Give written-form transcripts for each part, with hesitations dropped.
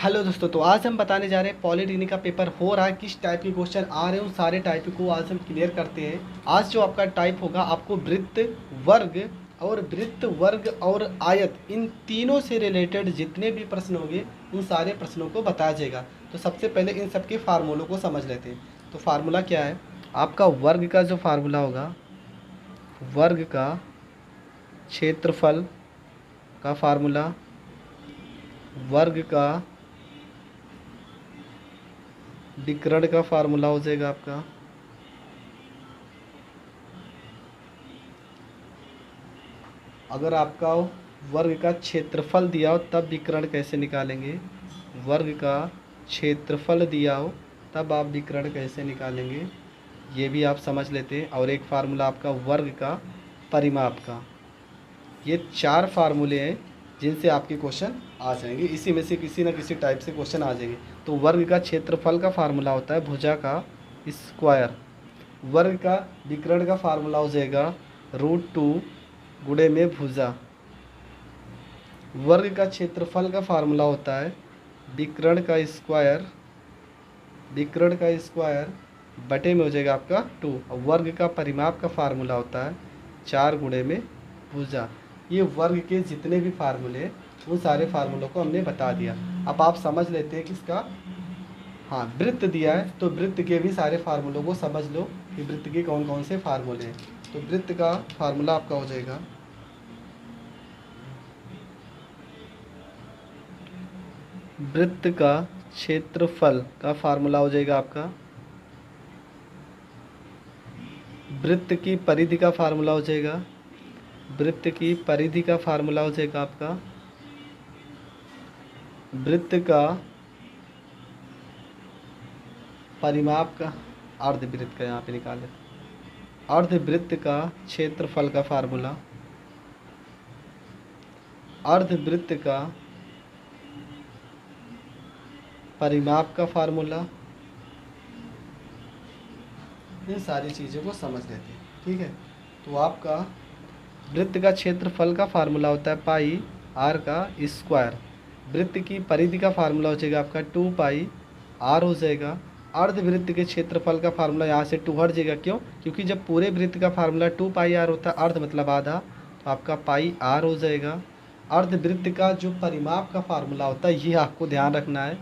Hello दोस्तों, तो आज हम बताने जा रहे हैं पॉलिटेक्निक का पेपर हो रहा है, किस टाइप के क्वेश्चन आ रहे हैं उन सारे टाइप को आज हम क्लियर करते हैं। आज जो आपका टाइप होगा, आपको वृत्त, वर्ग और आयत, इन तीनों से रिलेटेड जितने भी प्रश्न होंगे उन सारे प्रश्नों को बताया जाएगा। तो सबसे पहले इन सब के फार्मूलों को समझ लेते हैं। तो फार्मूला क्या है आपका? वर्ग का जो फार्मूला होगा, वर्ग का क्षेत्रफल का फार्मूला, वर्ग का विकर्ण का फार्मूला हो जाएगा आपका। अगर आपका वर्ग का क्षेत्रफल दिया हो तब विकर्ण कैसे निकालेंगे? वर्ग का क्षेत्रफल दिया हो तब आप विकर्ण कैसे निकालेंगे, ये भी आप समझ लेते हैं। और एक फार्मूला आपका वर्ग का परिमाप का। ये चार फार्मूले हैं जिनसे आपके क्वेश्चन आ जाएंगे। इसी में से किसी न किसी टाइप से क्वेश्चन आ जाएंगे। तो वर्ग का क्षेत्रफल का फार्मूला होता है भुजा का स्क्वायर। वर्ग का विकर्ण का फार्मूला हो जाएगा √2 गुणे में भुजा। वर्ग का क्षेत्रफल का फार्मूला होता है विकर्ण का स्क्वायर बटे में हो जाएगा आपका 2। और वर्ग का परिमाप का फार्मूला होता है 4 गुणे में भुजा। ये वर्ग के जितने भी फार्मूले हैं उन सारे फार्मूलों को हमने बता दिया। अब आप समझ लेते हैं किसका, हाँ, वृत्त दिया है तो वृत्त के भी सारे फार्मूलों को समझ लो कि वृत्त के कौन कौन से फार्मूले हैं। तो वृत्त का फार्मूला आपका हो जाएगा वृत्त का क्षेत्रफल का फार्मूला हो जाएगा आपका, वृत्त की परिधि का फार्मूला हो जाएगा, वृत्त की परिधि का फार्मूला हो जाएगा आपका, वृत्त का परिमाप का, अर्धवृत्त का यहाँ पे निकाले, अर्धवृत्त का क्षेत्रफल का फार्मूला, अर्धवृत्त का परिमाप का फार्मूला। इन सारी चीज़ों को समझ लेते हैं, ठीक है। तो आपका वृत्त का क्षेत्रफल का फार्मूला होता है पाई आर का स्क्वायर। वृत्त की परिधि का फार्मूला हो जाएगा आपका 2 पाई आर हो जाएगा। अर्धवृत्त के क्षेत्रफल का फार्मूला यहाँ से 2 हट जाएगा, क्यों? क्योंकि जब पूरे वृत्त का फार्मूला 2 पाई आर होता है, अर्ध मतलब आधा, तो आपका पाई आर हो जाएगा। अर्धवृत्त का जो परिमाप का फार्मूला होता है, ये आपको ध्यान रखना है।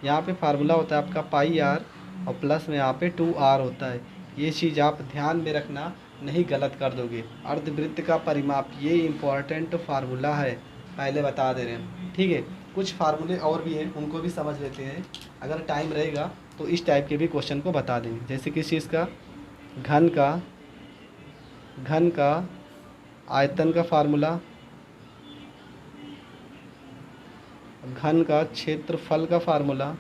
यहाँ पे फार्मूला होता है आपका पाई आर और प्लस में यहाँ पे 2 आर होता है। ये चीज़ आप ध्यान में रखना, नहीं गलत कर दोगे। अर्धवृत्त का परिमाप, ये इम्पॉर्टेंट फार्मूला है, पहले बता दे रहे हैं, ठीक है। कुछ फार्मूले और भी हैं, उनको भी समझ लेते हैं। अगर टाइम रहेगा तो इस टाइप के भी क्वेश्चन को बता देंगे। जैसे किस चीज़ का, घन का आयतन का फार्मूला, घन का क्षेत्रफल का फार्मूला।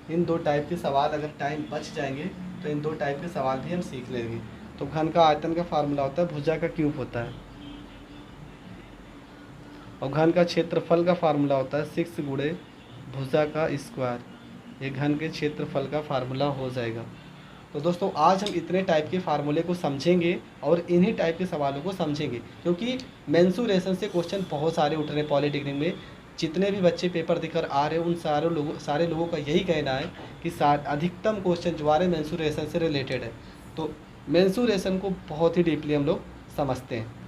इन दो टाइप के सवाल अगर टाइम बच जाएंगे तो इन दो टाइप के सवाल भी हम सीख लेंगे। तो घन का आयतन का फार्मूला होता है भुजा का क्यूब होता है, और घन का क्षेत्रफल का फार्मूला होता है 6 गुणे भुजा का स्क्वायर। ये घन के क्षेत्रफल का फार्मूला हो जाएगा। तो दोस्तों, आज हम इतने टाइप के फार्मूले को समझेंगे और इन्हीं टाइप के सवालों को समझेंगे, क्योंकि मेंसुरेशन से क्वेश्चन बहुत सारे उठ रहे हैं पॉलिटेक्निक में। जितने भी बच्चे पेपर देकर आ रहे हैं उन सारे लोगों का यही कहना है कि अधिकतम क्वेश्चन जो आ रहे हैं मेंसुरेशन से रिलेटेड है। तो मेंसुरेशन को बहुत ही डीपली हम लोग समझते हैं।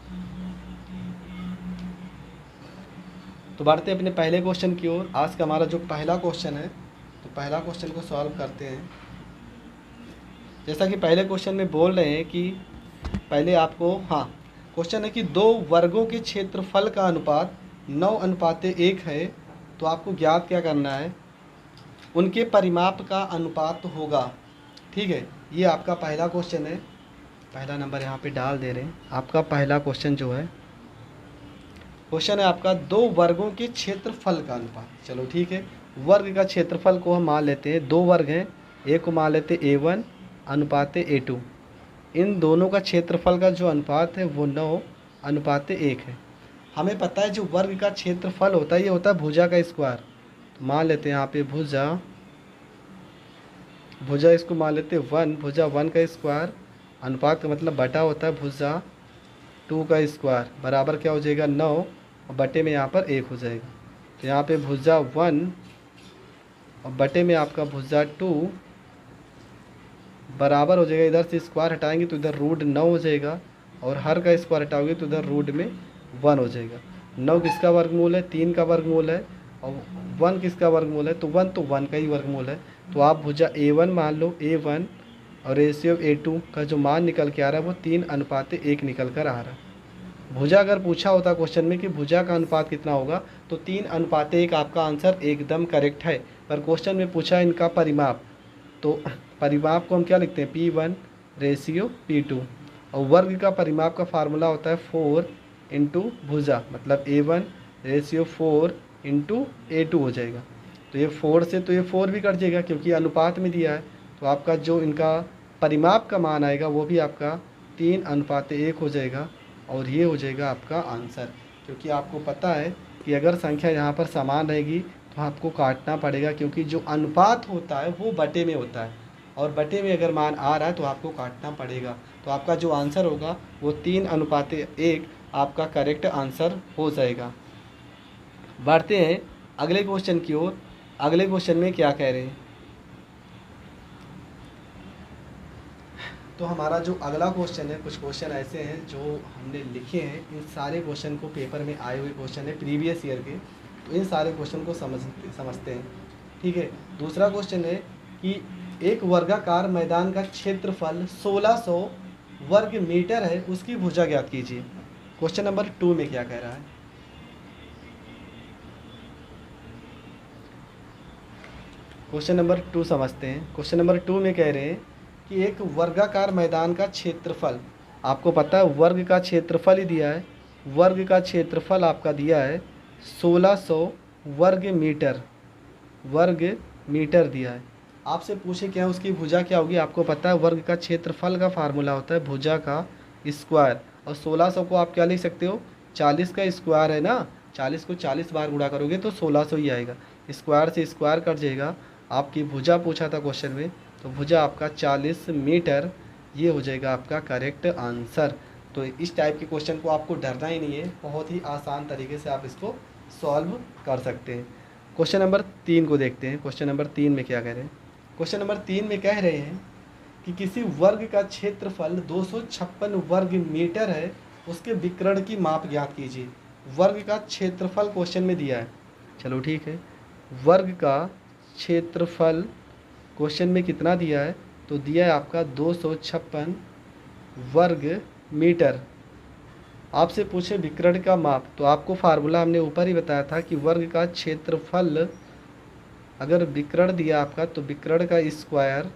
तो बढ़ते अपने पहले क्वेश्चन की ओर। आज का हमारा जो पहला क्वेश्चन है, तो पहला क्वेश्चन को सॉल्व करते हैं। जैसा कि पहले क्वेश्चन में बोल रहे हैं कि पहले आपको, हाँ, क्वेश्चन है कि 2 वर्गों के क्षेत्रफल का अनुपात 9:1 है, तो आपको ज्ञात क्या करना है, उनके परिमाप का अनुपात होगा, ठीक है। ये आपका पहला क्वेश्चन है, पहला नंबर यहाँ पे डाल दे रहे हैं। आपका पहला क्वेश्चन जो है, क्वेश्चन है आपका 2 वर्गों के क्षेत्रफल का अनुपात। चलो ठीक है, वर्ग का क्षेत्रफल को हम मान लेते हैं, 2 वर्ग हैं, एक को मान लेते हैं A1 अनुपात A2। इन दोनों का क्षेत्रफल का जो अनुपात है वो 9:1 है। हमें पता है जो वर्ग का क्षेत्रफल होता है ये होता है भुजा का स्क्वायर। तो मान लेते हैं यहाँ पे भुजा इसको मान लेते हैं 1, भुजा 1 का स्क्वायर, अनुपात का मतलब बटा होता है भुजा 2 का स्क्वायर, बराबर क्या हो जाएगा 9, और बटे में यहाँ पर 1 हो जाएगा। तो यहाँ पे भुजा 1 और बटे में आपका भुजा 2 बराबर हो जाएगा, इधर से स्क्वायर हटाएंगे तो इधर रूट 9 हो जाएगा और हर का स्क्वायर हटाओगे तो इधर रूट में 1 हो जाएगा। 9 किसका वर्गमूल है? 3 का वर्गमूल है। और 1 किसका वर्गमूल है? तो 1 का ही वर्गमूल है। तो आप भुजा A1 मान लो, A1 और रेशियो A2 का जो मान निकल के आ रहा है वो 3:1 निकल कर आ रहा है। भुजा अगर पूछा होता क्वेश्चन में कि भुजा का अनुपात कितना होगा तो 3:1 आपका आंसर एकदम करेक्ट है। पर क्वेश्चन में पूछा इनका परिमाप, तो परिमाप को हम क्या लिखते हैं? P1 ratio P2। और वर्ग का परिमाप का फार्मूला होता है 4 इंटू भुजा, मतलब A1 रेशियो 4 इंटू A2 हो जाएगा। तो ये 4 से तो ये 4 भी कट जाएगा क्योंकि अनुपात में दिया है। तो आपका जो इनका परिमाप का मान आएगा वो भी आपका 3:1 हो जाएगा और ये हो जाएगा आपका आंसर। क्योंकि आपको पता है कि अगर संख्या यहाँ पर समान रहेगी तो आपको काटना पड़ेगा, क्योंकि जो अनुपात होता है वो बटे में होता है और बटे में अगर मान आ रहा है तो आपको काटना पड़ेगा। तो आपका जो आंसर होगा वो 3:1 आपका करेक्ट आंसर हो जाएगा। बढ़ते हैं अगले क्वेश्चन की ओर। अगले क्वेश्चन में क्या कह रहे हैं? तो हमारा जो अगला क्वेश्चन है, कुछ क्वेश्चन ऐसे हैं जो हमने लिखे हैं। इन सारे क्वेश्चन को पेपर में आए हुए क्वेश्चन है प्रीवियस ईयर के, तो इन सारे क्वेश्चन को समझते हैं। ठीक है। दूसरा क्वेश्चन है कि एक वर्गाकार मैदान का क्षेत्रफल 1600 वर्ग मीटर है, उसकी भुजा ज्ञात कीजिए। क्वेश्चन नंबर 2 में क्या कह रहा है? क्वेश्चन नंबर 2 समझते हैं। क्वेश्चन नंबर 2 में कह रहे हैं कि एक वर्गाकार मैदान का क्षेत्रफल, आपको पता है वर्ग का क्षेत्रफल ही दिया है, वर्ग का क्षेत्रफल आपका दिया है 1600 वर्ग मीटर दिया है। आपसे पूछे क्या उसकी भुजा क्या होगी? आपको पता है वर्ग का क्षेत्रफल का फार्मूला होता है भुजा का स्क्वायर, और 1600 को आप क्या लिख सकते हो? 40 का स्क्वायर है ना, 40 को 40 बार गुणा करोगे तो 1600 ही आएगा। स्क्वायर से स्क्वायर कट जाएगा। आपकी भुजा पूछा था क्वेश्चन में, तो भुजा आपका 40 मीटर, ये हो जाएगा आपका करेक्ट आंसर। तो इस टाइप के क्वेश्चन को आपको डरना ही नहीं है, बहुत ही आसान तरीके से आप इसको सॉल्व कर सकते हैं। क्वेश्चन नंबर 3 को देखते हैं। क्वेश्चन नंबर 3 में क्या कह रहे हैं? क्वेश्चन नंबर 3 में कह रहे हैं कि किसी वर्ग का क्षेत्रफल 256 वर्ग मीटर है, उसके विकर्ण की माप ज्ञात कीजिए। वर्ग का क्षेत्रफल क्वेश्चन में दिया है। चलो ठीक है, वर्ग का क्षेत्रफल क्वेश्चन में कितना दिया है? तो दिया है आपका 256 वर्ग मीटर। आपसे पूछे विकर्ण का माप, तो आपको फार्मूला हमने ऊपर ही बताया था कि वर्ग का क्षेत्रफल, अगर विकर्ण दिया आपका तो विकर्ण का स्क्वायर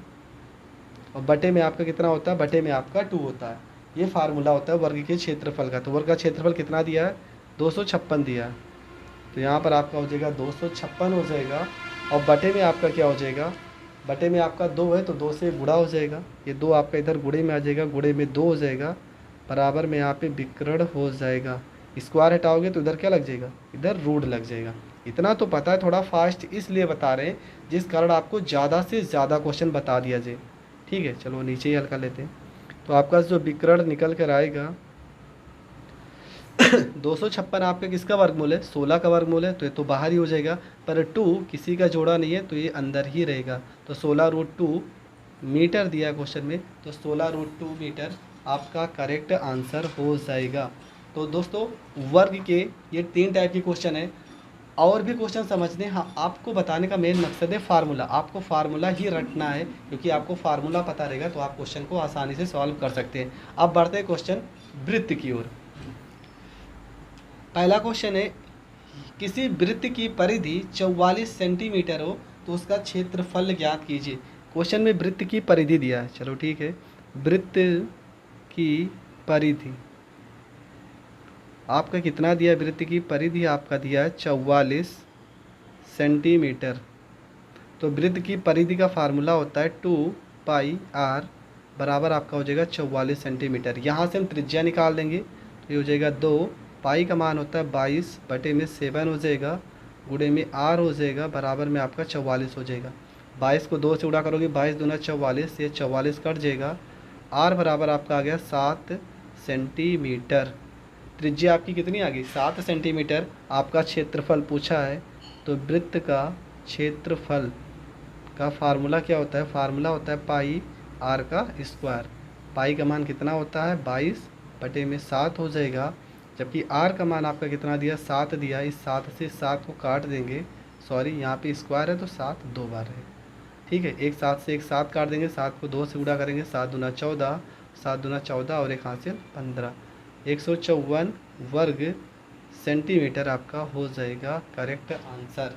और बटे में आपका कितना होता है? बटे में आपका 2 होता है। ये फार्मूला होता है वर्ग के क्षेत्रफल का। तो वर्ग का क्षेत्रफल कितना दिया है? 256 दिया है। तो यहाँ पर आपका हो जाएगा 256 हो जाएगा, और बटे में आपका क्या हो जाएगा? बटे में आपका 2 है तो 2 से गुणा हो जाएगा, ये 2 आपका इधर गुणे में आ जाएगा, गुणे में 2 हो जाएगा, बराबर में यहाँ पे विकर्ण हो जाएगा। स्क्वायर हटाओगे तो इधर क्या लग जाएगा? इधर रूट लग जाएगा। इतना तो पता है, थोड़ा फास्ट इसलिए बता रहे हैं जिस कारण आपको ज़्यादा से ज़्यादा क्वेश्चन बता दिया जाए। ठीक है, चलो नीचे ही हल्का लेते हैं। तो आपका जो विकर्ण निकल कर आएगा 256 आपका किसका वर्गमूल है? 16 का वर्गमूल है, तो ये तो बाहर ही हो जाएगा। पर 2 किसी का जोड़ा नहीं है तो ये अंदर ही रहेगा। तो 16√2 मीटर दिया क्वेश्चन में, तो 16√2 मीटर आपका करेक्ट आंसर हो जाएगा। तो दोस्तों वर्ग के ये 3 टाइप के क्वेश्चन है। और भी क्वेश्चन समझने, हाँ आपको बताने का मेन मकसद है फार्मूला। आपको फार्मूला ही रटना है, क्योंकि आपको फार्मूला पता रहेगा तो आप क्वेश्चन को आसानी से सॉल्व कर सकते हैं। अब बढ़ते हैं क्वेश्चन वृत्त की ओर। पहला क्वेश्चन है, किसी वृत्त की परिधि 44 सेंटीमीटर हो तो उसका क्षेत्रफल ज्ञात कीजिए। क्वेश्चन में वृत्त की परिधि दिया है। चलो ठीक है, वृत्त की परिधि आपका कितना दिया है? वृत्त की परिधि आपका दिया है 44 सेंटीमीटर। तो वृत्त की परिधि का फार्मूला होता है 2πr बराबर आपका हो जाएगा 44 सेंटीमीटर। यहाँ से हम त्रिज्या निकाल देंगे तो ये हो जाएगा 2, पाई का मान होता है 22 बटे में 7 हो जाएगा, गुणे में r हो जाएगा, बराबर में आपका 44 हो जाएगा। 22 को 2 से गुणा करोगे, 22 दूना 44, ये 44 कट जाएगा। r बराबर आपका आ गया 7 सेंटीमीटर। त्रिज्या आपकी कितनी आ गई 7 सेंटीमीटर, आपका क्षेत्रफल पूछा है। तो वृत्त का क्षेत्रफल का फार्मूला क्या होता है, फार्मूला होता है पाई आर का स्क्वायर। पाई का मान कितना होता है 22/7 हो जाएगा, जबकि आर का मान आपका कितना दिया 7 दिया। इस 7 से 7 को काट देंगे, सॉरी यहाँ पे स्क्वायर है तो 7 2 बार है, ठीक है। एक 7 से एक 7 काट देंगे, 7 को 2 से गुणा करेंगे, 7 दूना 14, 7 दूना 14 और एक हासिल 15, 154 वर्ग सेंटीमीटर आपका हो जाएगा करेक्ट आंसर।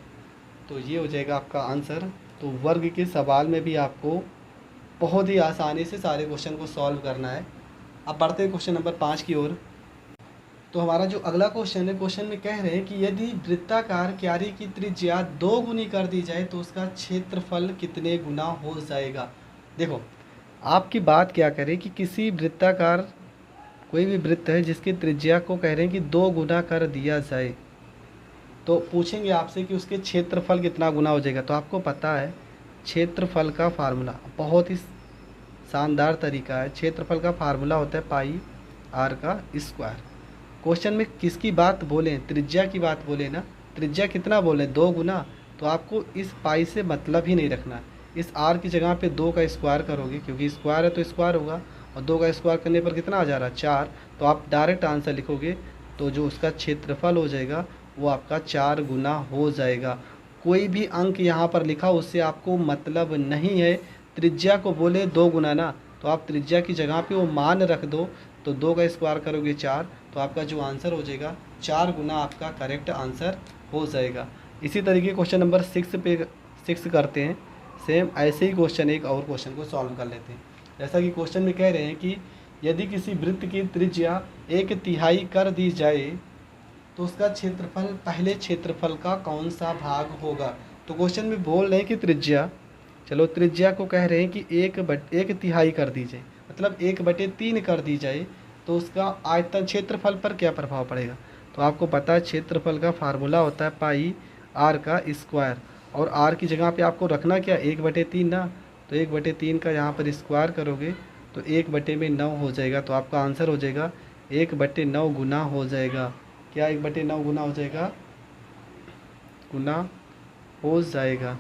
तो ये हो जाएगा आपका आंसर। तो वर्ग के सवाल में भी आपको बहुत ही आसानी से सारे क्वेश्चन को सॉल्व करना है। अब बढ़ते हैं क्वेश्चन नंबर 5 की ओर। तो हमारा जो अगला क्वेश्चन है, क्वेश्चन में कह रहे हैं कि यदि वृत्ताकार क्यारी की त्रिज्या 2 गुनी कर दी जाए तो उसका क्षेत्रफल कितने गुना हो जाएगा। देखो आपकी बात क्या करें कि किसी वृत्ताकार कोई भी वृत्त है जिसकी त्रिज्या को कह रहे हैं कि 2 गुना कर दिया जाए, तो पूछेंगे आपसे कि उसके क्षेत्रफल कितना गुना हो जाएगा। तो आपको पता है क्षेत्रफल का फार्मूला बहुत ही शानदार तरीका है। क्षेत्रफल का फार्मूला होता है पाई आर का स्क्वायर। क्वेश्चन में किसकी बात बोले, त्रिज्या की बात बोले ना, त्रिज्या कितना बोले 2 गुना, तो आपको इस पाई से मतलब ही नहीं रखना। इस आर की जगह पे 2 का स्क्वायर करोगे, क्योंकि स्क्वायर है तो स्क्वायर होगा, और 2 का स्क्वायर करने पर कितना आ जा रहा है 4, तो आप डायरेक्ट आंसर लिखोगे। तो जो उसका क्षेत्रफल हो जाएगा वो आपका 4 गुना हो जाएगा। कोई भी अंक यहाँ पर लिखा उससे आपको मतलब नहीं है। त्रिज्या को बोले 2 गुना ना, तो आप त्रिज्या की जगह पे वो मान रख दो। तो 2 का स्क्वायर करोगे 4, तो आपका जो आंसर हो जाएगा 4 गुना आपका करेक्ट आंसर हो जाएगा। इसी तरीके क्वेश्चन नंबर 6 करते हैं। सेम ऐसे ही क्वेश्चन एक और क्वेश्चन को सॉल्व कर लेते हैं। जैसा कि क्वेश्चन में कह रहे हैं कि यदि किसी वृत्त की त्रिज्या 1/3 कर दी जाए तो उसका क्षेत्रफल पहले क्षेत्रफल का कौन सा भाग होगा। तो क्वेश्चन में बोल रहे हैं कि त्रिज्या, चलो त्रिज्या को कह रहे हैं कि 1/3 कर दी जाए, मतलब 1/3 कर दी जाए, तो उसका आयतन क्षेत्रफल पर क्या प्रभाव पड़ेगा। तो आपको पता है क्षेत्रफल का फार्मूला होता है पाई आर का स्क्वायर, और आर की जगह पे आपको रखना क्या 1/3 ना, तो 1/3 का यहाँ पर स्क्वायर करोगे तो 1/9 हो जाएगा। तो आपका आंसर हो जाएगा 1/9 गुना हो जाएगा। क्या 1/9 गुना हो जाएगा, गुना हो जाएगा,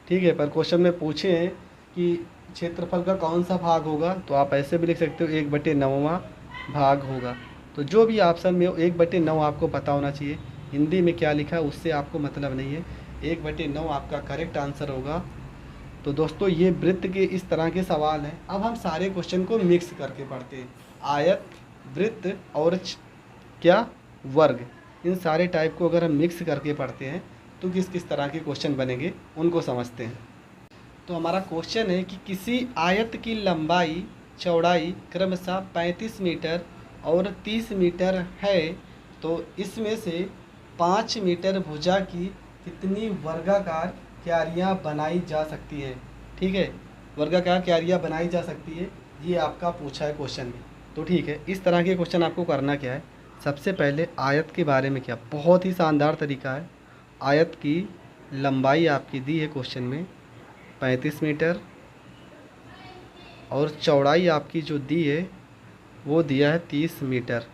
ठीक है। पर क्वेश्चन में पूछे हैं कि क्षेत्रफल का कौन सा भाग होगा, तो आप ऐसे भी लिख सकते हो 1/9वां भाग होगा। तो जो भी ऑप्शन में हो 1/9 आपको पता होना चाहिए। हिंदी में क्या लिखा है उससे आपको मतलब नहीं है, 1/9 आपका करेक्ट आंसर होगा। तो दोस्तों ये वृत्त के इस तरह के सवाल हैं। अब हम सारे क्वेश्चन को मिक्स करके पढ़ते हैं। आयत, वृत्त और क्या वर्ग, इन सारे टाइप को अगर हम मिक्स करके पढ़ते हैं तो किस किस तरह के क्वेश्चन बनेंगे उनको समझते हैं। तो हमारा क्वेश्चन है कि किसी आयत की लंबाई चौड़ाई क्रमशः 35 मीटर और 30 मीटर है, तो इसमें से 5 मीटर भुजा की कितनी वर्गाकार क्यारियाँ बनाई जा सकती है। ठीक है, वर्गाकार क्यारियाँ बनाई जा सकती है, ये आपका पूछा है क्वेश्चन में। तो ठीक है, इस तरह के क्वेश्चन आपको करना क्या है, सबसे पहले आयत के बारे में क्या, बहुत ही शानदार तरीका है। आयत की लंबाई आपकी दी है क्वेश्चन में 35 मीटर, और चौड़ाई आपकी जो दी है वो दिया है 30 मीटर।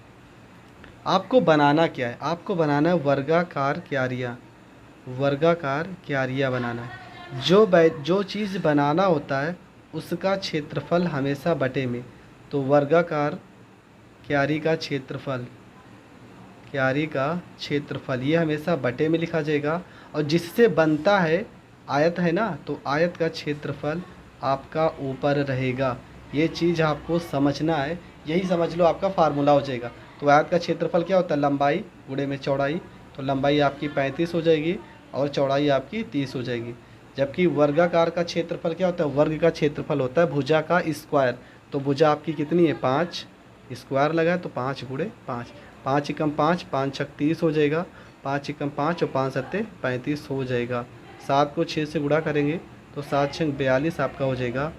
आपको बनाना क्या है, आपको बनाना है वर्गाकार क्यारियाँ, वर्गाकार क्यारियाँ बनाना है। जो चीज़ बनाना होता है उसका क्षेत्रफल हमेशा बटे में, तो वर्गाकार क्यारी का क्षेत्रफल, क्यारी का क्षेत्रफल ये हमेशा बटे में लिखा जाएगा। और जिससे बनता है आयत है ना, तो आयत का क्षेत्रफल आपका ऊपर रहेगा। ये चीज़ आपको समझना है, यही समझ लो आपका फार्मूला हो जाएगा। तो आयत का क्षेत्रफल क्या होता है, लंबाई गुणे में चौड़ाई, तो लंबाई आपकी 35 हो जाएगी और चौड़ाई आपकी 30 हो जाएगी। जबकि वर्गाकार का क्षेत्रफल क्या होता है, वर्ग का क्षेत्रफल होता है भुजा का स्क्वायर, तो भुजा आपकी कितनी है 5, स्क्वायर लगा है तो 5 गुणे 5, 5 एकम 5, 5 छक 30 हो जाएगा, 5 एकम 5 और 5 सत्ते 35 हो जाएगा। 7 को 6 से गुणा करेंगे तो 7 छक 42 आपका हो जाएगा,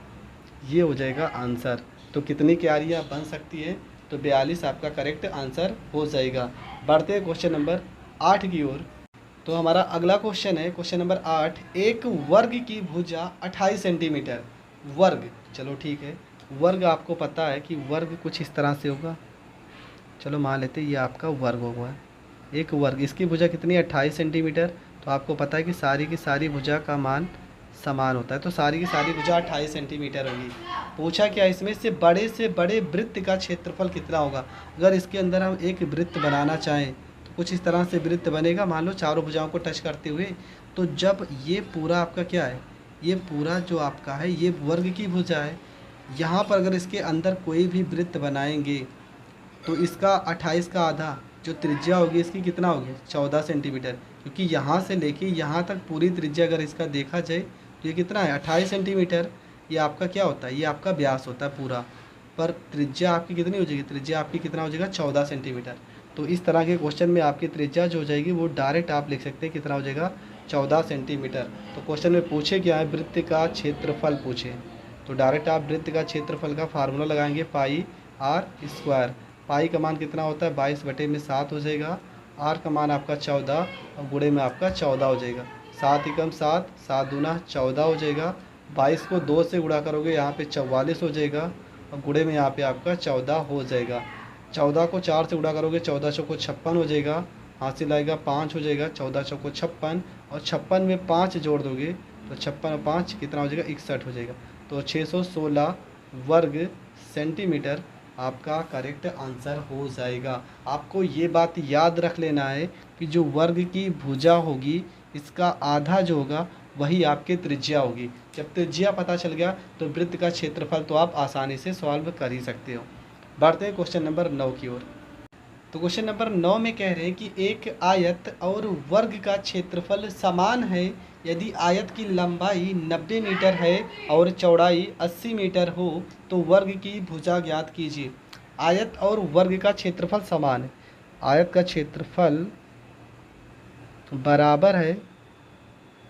ये हो जाएगा आंसर। तो कितनी क्यारियाँ बन सकती है, तो 42 आपका करेक्ट आंसर हो जाएगा। बढ़ते हैं क्वेश्चन नंबर 8 की ओर। तो हमारा अगला क्वेश्चन है क्वेश्चन नंबर 8, एक वर्ग की भुजा 28 सेंटीमीटर, वर्ग, चलो ठीक है, वर्ग आपको पता है कि वर्ग कुछ इस तरह से होगा। चलो मान लेते हैं ये आपका वर्ग होगा, एक वर्ग। इसकी भुजा कितनी है 28 सेंटीमीटर। तो आपको पता है कि सारी की सारी भुजा का मान समान होता है, तो सारी की सारी भुजा 28 सेंटीमीटर होगी। पूछा क्या इसमें से बड़े वृत्त का क्षेत्रफल कितना होगा। अगर इसके अंदर हम एक वृत्त बनाना चाहें तो कुछ इस तरह से वृत्त बनेगा, मान लो चारों भुजाओं को टच करते हुए। तो जब ये पूरा आपका क्या है, ये पूरा जो आपका है ये वर्ग की भुजा है। यहाँ पर अगर इसके अंदर कोई भी वृत्त बनाएंगे तो इसका 28 का आधा जो त्रिज्या होगी इसकी कितना होगी 14 सेंटीमीटर, क्योंकि यहाँ से लेके यहाँ तक पूरी त्रिज्या अगर इसका देखा जाए तो ये कितना है 28 सेंटीमीटर। ये आपका क्या होता है, ये आपका व्यास होता है पूरा, पर त्रिज्या आपकी कितनी हो जाएगी, त्रिज्या आपकी कितना हो जाएगा 14 सेंटीमीटर। तो इस तरह के क्वेश्चन में आपकी त्रिज्या जो हो जाएगी वो डायरेक्ट आप लिख सकते हैं कितना हो जाएगा 14 सेंटीमीटर। तो क्वेश्चन में पूछे क्या है, वृत्त का क्षेत्रफल पूछे, तो डायरेक्ट आप वृत्त का क्षेत्रफल का फार्मूला लगाएंगे पाई आर स्क्वायर। पाई का मान कितना होता है 22/7 हो जाएगा, आर का मान आपका 14 और गुणे में आपका 14 हो जाएगा। 7 एकम 7, 7 दूना 14 हो जाएगा। 22 को 2 से गुणा करोगे यहाँ पे 44 हो जाएगा और गुणे में यहाँ पे आपका 14 हो जाएगा। 14 को 4 से गुणा करोगे 14 चौको 56 हो जाएगा, हासिल आएगा 5 हो जाएगा, 14 चौको 56 और 56 में 5 जोड़ दोगे तो 56 और 5 कितना हो जाएगा 61 हो जाएगा। तो 616 वर्ग सेंटीमीटर आपका करेक्ट आंसर हो जाएगा। आपको ये बात याद रख लेना है कि जो वर्ग की भुजा होगी इसका आधा जो होगा वही आपकी त्रिज्या होगी। जब त्रिज्या पता चल गया तो वृत्त का क्षेत्रफल तो आप आसानी से सॉल्व कर ही सकते हो। बढ़ते हैं क्वेश्चन नंबर 9 की ओर। तो क्वेश्चन नंबर 9 में कह रहे हैं कि एक आयत और वर्ग का क्षेत्रफल समान है यदि आयत की लंबाई 90 मीटर है और चौड़ाई 80 मीटर हो तो वर्ग की भुजा ज्ञात कीजिए। आयत और वर्ग का क्षेत्रफल समान है, आयत का क्षेत्रफल बराबर है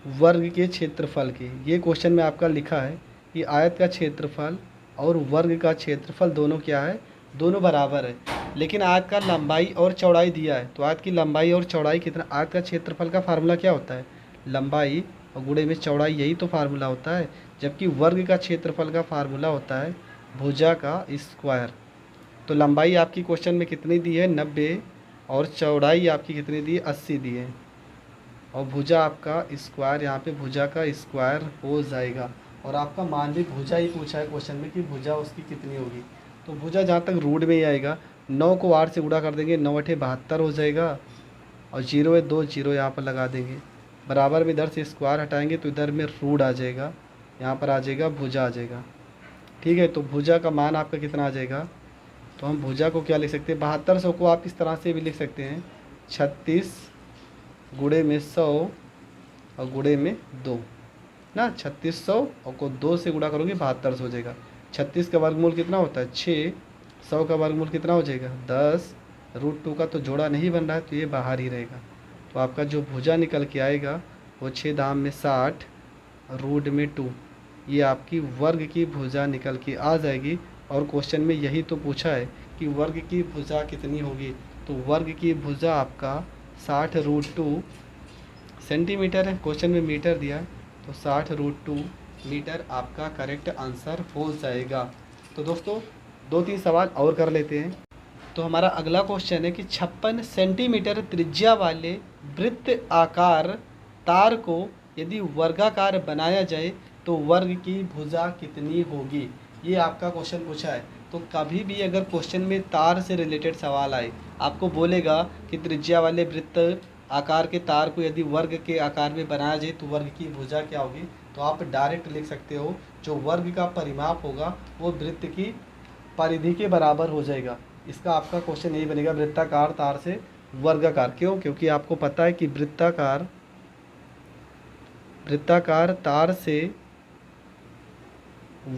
वर्ग के क्षेत्रफल के। ये क्वेश्चन में आपका लिखा है कि आयत का क्षेत्रफल और वर्ग का क्षेत्रफल दोनों क्या है, दोनों बराबर है, लेकिन आयत का लंबाई और चौड़ाई दिया है। तो आयत की लंबाई और चौड़ाई कितना, आयत का क्षेत्रफल का फार्मूला क्या होता है लंबाई और गुणे में चौड़ाई, यही तो फार्मूला होता है। जबकि वर्ग का क्षेत्रफल का फार्मूला होता है भुजा का स्क्वायर। तो लंबाई आपकी क्वेश्चन में कितनी दी है 90 और चौड़ाई आपकी कितनी दी है 80 दी है और भुजा आपका स्क्वायर, यहाँ पे भुजा का स्क्वायर हो जाएगा। और आपका मान भी भुजा ही पूछा है क्वेश्चन में कि भुजा उसकी कितनी होगी। तो भुजा जहाँ तक रूट में ही आएगा, 9 को 8 से गुणा कर देंगे, 9 8 72 हो जाएगा और 0 है 2 0 यहाँ पर लगा देंगे। बराबर में इधर से स्क्वायर हटाएंगे तो इधर में रूट आ जाएगा, यहाँ पर आ जाएगा भुजा आ जाएगा। ठीक है, तो भुजा का मान आपका कितना आ जाएगा, तो हम भुजा को क्या लिख सकते हैं 7200 को आप इस तरह से भी लिख सकते हैं 36 गुणे में 100 और गुणे में 2 ना, 3600 और को 2 से गुणा करोगे 7200 हो जाएगा। 36 का वर्गमूल कितना होता है 6, 100 का वर्गमूल कितना हो जाएगा 10, √2 का तो जोड़ा नहीं बन रहा है तो ये बाहर ही रहेगा। तो आपका जो भुजा निकल के आएगा वो 6 दाम में 60 रूट में 2, ये आपकी वर्ग की भुजा निकल के आ जाएगी। और क्वेश्चन में यही तो पूछा है कि वर्ग की भुजा कितनी होगी, तो वर्ग की भुजा आपका 60√2 सेंटीमीटर है, क्वेश्चन में मीटर दिया है तो 60√2 मीटर आपका करेक्ट आंसर हो जाएगा। तो दोस्तों 2-3 सवाल और कर लेते हैं। तो हमारा अगला क्वेश्चन है कि 56 सेंटीमीटर त्रिज्या वाले वृत्त आकार तार को यदि वर्गाकार बनाया जाए तो वर्ग की भुजा कितनी होगी। ये आपका क्वेश्चन पूछा है। तो कभी भी अगर क्वेश्चन में तार से रिलेटेड सवाल आए, आपको बोलेगा कि त्रिज्या वाले वृत्त आकार के तार को यदि वर्ग के आकार में बनाया जाए तो वर्ग की भुजा क्या होगी, तो आप डायरेक्ट लिख सकते हो जो वर्ग का परिमाप होगा वो वृत्त की परिधि के बराबर हो जाएगा। इसका आपका क्वेश्चन यही बनेगा वृत्ताकार तार से वर्गाकार। क्यों, क्योंकि आपको पता है कि वृत्ताकार तार से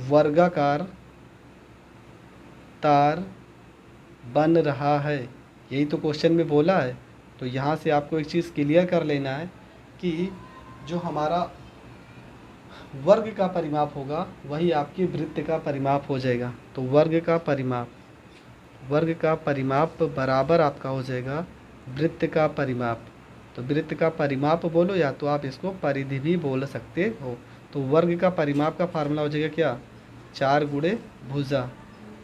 वर्गाकार तार बन रहा है, यही तो क्वेश्चन में बोला है। तो यहाँ से आपको एक चीज़ क्लियर कर लेना है कि जो हमारा वर्ग का परिमाप होगा वही आपकी वृत्त का परिमाप हो जाएगा। तो वर्ग का परिमाप बराबर आपका हो जाएगा वृत्त का परिमाप। तो वृत्त का परिमाप बोलो या तो आप इसको परिधि भी बोल सकते हो। तो वर्ग का परिमाप का फार्मूला हो जाएगा क्या 4 गुणे भुजा,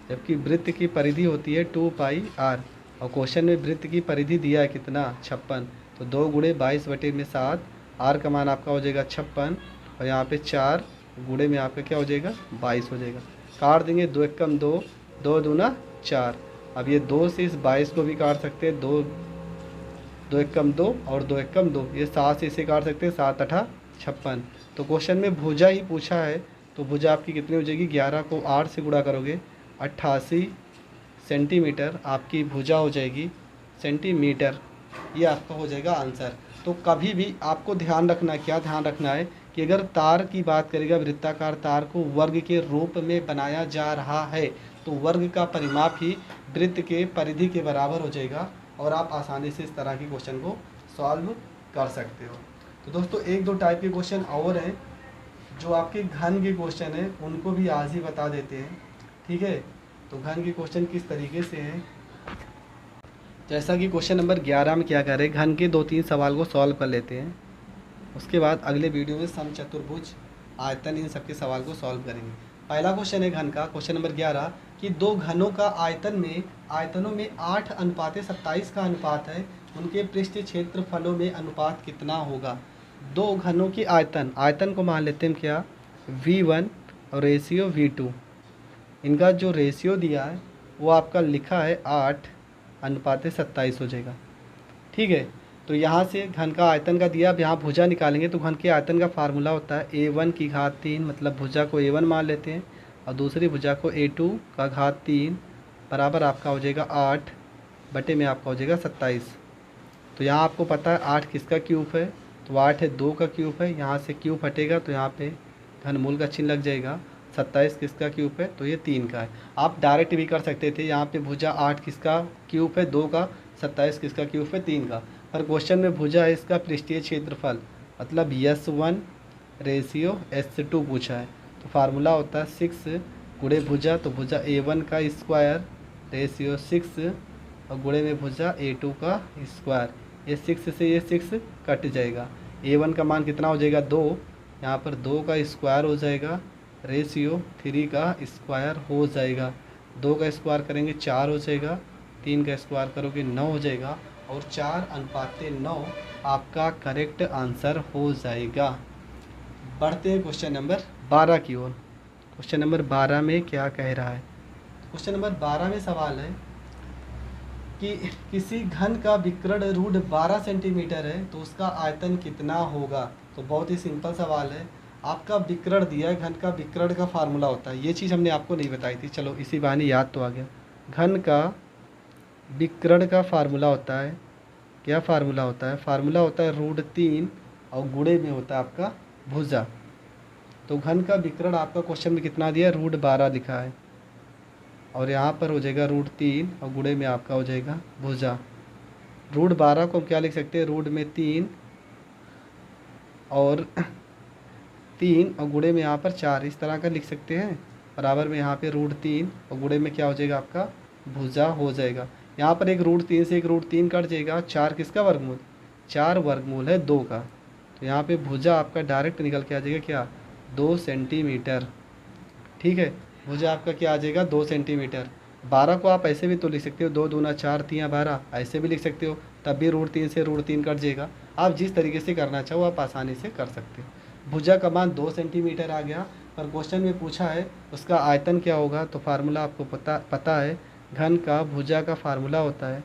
जबकि वृत्त की परिधि होती है 2πr। और क्वेश्चन में वृत्त की परिधि दिया है कितना 56, तो 2 गुणे 22/7, आर का मान आपका हो जाएगा 56 और यहाँ पे 4 गुणे में आपका क्या हो जाएगा 22 हो जाएगा। काट देंगे, 2 एकम 2, 2 दूना 4। अब ये 2 से इस 22 को भी काट सकते हैं, 2 2 एकम 2 और 2 एकम 2, ये 7 से इसे काट सकते हैं, 7 8 56। तो क्वेश्चन में भुजा ही पूछा है, तो भुजा आपकी कितनी हो जाएगी, 11 को 8 से गुणा करोगे 88 सेंटीमीटर आपकी भुजा हो जाएगी सेंटीमीटर। ये आपका हो जाएगा आंसर। तो कभी भी आपको ध्यान रखना है, क्या ध्यान रखना है कि अगर तार की बात करेगा, वृत्ताकार तार को वर्ग के रूप में बनाया जा रहा है तो वर्ग का परिमाप ही वृत्त के परिधि के बराबर हो जाएगा और आप आसानी से इस तरह के क्वेश्चन को सॉल्व कर सकते हो। तो दोस्तों 1-2 टाइप के क्वेश्चन और हैं जो आपके घन के क्वेश्चन हैं, उनको भी आज ही बता देते हैं, ठीक है। तो घन के क्वेश्चन किस तरीके से हैं, जैसा कि क्वेश्चन नंबर 11 में क्या कर रहे हैं, घन के 2-3 सवाल को सॉल्व कर लेते हैं, उसके बाद अगले वीडियो में समचतुर्भुज आयतन इन सबके सवाल को सॉल्व करेंगे। पहला क्वेश्चन है घन का, क्वेश्चन नंबर 11 कि 2 घनों का आयतनों में 8:27 का अनुपात है, उनके पृष्ठ क्षेत्रफलों में अनुपात कितना होगा। 2 घनों की आयतन को मान लेते हैं क्या, V1 और रेशियो V2। इनका जो रेशियो दिया है वो आपका लिखा है 8:27 हो जाएगा, ठीक है। तो यहाँ से घन का आयतन का दिया, अब यहाँ भुजा निकालेंगे तो घन के आयतन का फार्मूला होता है A1 की घात 3, मतलब भुजा को A1 मान लेते हैं और दूसरी भुजा को A2 का घात 3 बराबर आपका हो जाएगा 8 बटे में आपका हो जाएगा 27। तो यहाँ आपको पता है 8 किसका क्यूब है, तो 8 है 2 का क्यूब है, यहाँ से क्यूब हटेगा तो यहाँ पे घनमूल का चिन्ह लग जाएगा। 27 किसका क्यूब है, तो ये 3 का है। आप डायरेक्ट भी कर सकते थे, यहाँ पे भुजा 8 किसका क्यूब है 2 का, 27 किसका क्यूब है 3 का, पर क्वेश्चन में भुजा है इसका पृष्ठीय क्षेत्रफल मतलब S1 रेशियो S2 पूछा है। तो फार्मूला होता है 6 गुणे भुजा, तो भुजा A1 का स्क्वायर रेशियो 6 और गुणे में भुजा A2 का स्क्वायर, ये 6 से ये 6 कट जाएगा। A1 का मान कितना हो जाएगा 2, यहाँ पर 2 का स्क्वायर हो जाएगा रेशियो 3 का स्क्वायर हो जाएगा। 2 का स्क्वायर करेंगे 4 हो जाएगा, 3 का स्क्वायर करोगे 9 हो जाएगा और 4:9 आपका करेक्ट आंसर हो जाएगा। बढ़ते हैं क्वेश्चन नंबर 12 की ओर। क्वेश्चन नंबर 12 में क्या कह रहा है, क्वेश्चन नंबर 12 में सवाल है कि किसी घन का विकर्ण रूट 12 सेंटीमीटर है तो उसका आयतन कितना होगा। तो बहुत ही सिंपल सवाल है, आपका विकर्ण दिया है, घन का विकर्ण का फार्मूला होता है, ये चीज़ हमने आपको नहीं बताई थी, चलो इसी बहाने याद तो आ गया। घन का विकर्ण का फार्मूला होता है, क्या फार्मूला होता है, फार्मूला होता है √3 और गुणे में होता है आपका भुजा। तो घन का विकर्ण आपका क्वेश्चन में कितना दिया, √12 लिखा है और यहाँ पर हो जाएगा √3 और गुणे में आपका हो जाएगा भुजा। √12 को हम क्या लिख सकते हैं, रूट में 3 और 3 और गुणे में यहाँ पर 4, इस तरह का लिख सकते हैं। बराबर में यहाँ पे √3 और गुणे में क्या हो जाएगा आपका भुजा हो जाएगा। यहाँ पर एक √3 से एक √3 कट जाएगा, 4 किसका वर्गमूल, 4 वर्गमूल है 2 का। तो यहाँ पे भुजा आपका डायरेक्ट निकल के आ जाएगा क्या, 2 सेंटीमीटर, ठीक है। भुजा आपका क्या आ जाएगा 2 सेंटीमीटर। 12 को आप ऐसे भी तो लिख सकते हो, 2 दूना 4 3 12, ऐसे भी लिख सकते हो, तब भी √3 से √3 कट जाएगा। आप जिस तरीके से करना चाहो आप आसानी से कर सकते हो। भुजा का मान 2 सेंटीमीटर आ गया, पर क्वेश्चन में पूछा है उसका आयतन क्या होगा। तो फार्मूला आपको पता है, घन का भुजा का फार्मूला होता है,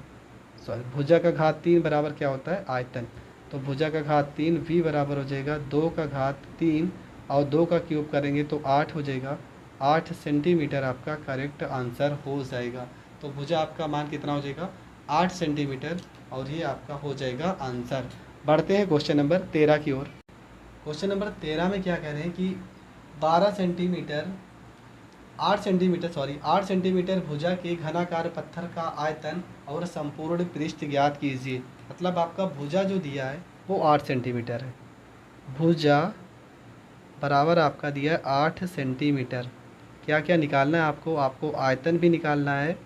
सॉरी भुजा का घात 3 बराबर क्या होता है आयतन। तो भुजा का घात 3 V बराबर हो जाएगा 2 का घात 3 और 2 का क्यूब करेंगे तो 8 हो जाएगा, 8 सेंटीमीटर आपका करेक्ट आंसर हो जाएगा। तो भुजा आपका मान कितना हो जाएगा 8 सेंटीमीटर और ये आपका हो जाएगा आंसर। बढ़ते हैं क्वेश्चन नंबर 13 की ओर। क्वेश्चन नंबर 13 में क्या कह रहे हैं कि 8 सेंटीमीटर भुजा के घनाकार पत्थर का आयतन और संपूर्ण पृष्ठ ज्ञात कीजिए। मतलब आपका भुजा जो दिया है वो 8 सेंटीमीटर है, भुजा बराबर आपका दिया है 8 सेंटीमीटर। क्या क्या निकालना है आपको आयतन भी निकालना है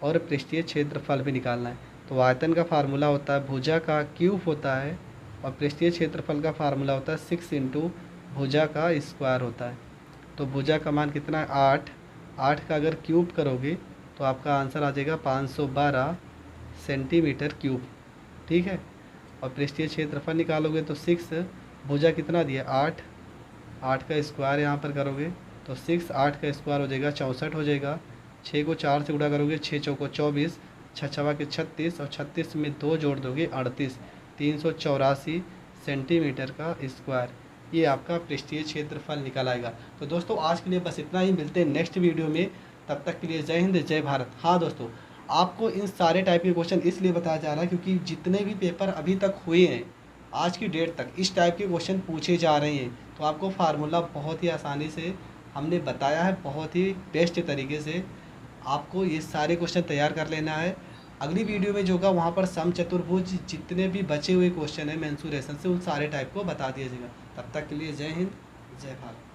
और पृष्ठीय क्षेत्रफल भी निकालना है। तो आयतन का फार्मूला होता है भुजा का क्यूब होता है और पृष्ठीय क्षेत्रफल का फार्मूला होता है 6 × भुजा का स्क्वायर होता है। तो भुजा का मान कितना है 8 का अगर क्यूब करोगे तो आपका आंसर आ जाएगा 512 सेंटीमीटर क्यूब, ठीक है। और पृष्ठीय क्षेत्रफल निकालोगे तो 6, भुजा कितना दिया 8, 8 का स्क्वायर यहाँ पर करोगे तो 6, 8 का स्क्वायर हो जाएगा 64 हो जाएगा। 6 को 4 से गुणा करोगे 6 चौको 24, 6 छवा के 36 और 36 में 2 जोड़ दोगे 38, 384 सेंटीमीटर का स्क्वायर। ये आपका पृष्ठीय क्षेत्रफल निकल आएगा। तो दोस्तों आज के लिए बस इतना ही, मिलते हैं नेक्स्ट वीडियो में, तब तक के लिए जय हिंद जय भारत। हाँ दोस्तों, आपको इन सारे टाइप के क्वेश्चन इसलिए बताया जा रहा है क्योंकि जितने भी पेपर अभी तक हुए हैं आज की डेट तक इस टाइप के क्वेश्चन पूछे जा रहे हैं। तो आपको फार्मूला बहुत ही आसानी से हमने बताया है, बहुत ही बेस्ट तरीके से आपको ये सारे क्वेश्चन तैयार कर लेना है। अगली वीडियो में जो होगा वहाँ पर सम चतुर्भुज जितने भी बचे हुए क्वेश्चन हैं मेंसुरेशन से, उन सारे टाइप को बता दिया जाएगा। तब तक के लिए जय हिंद जय भारत।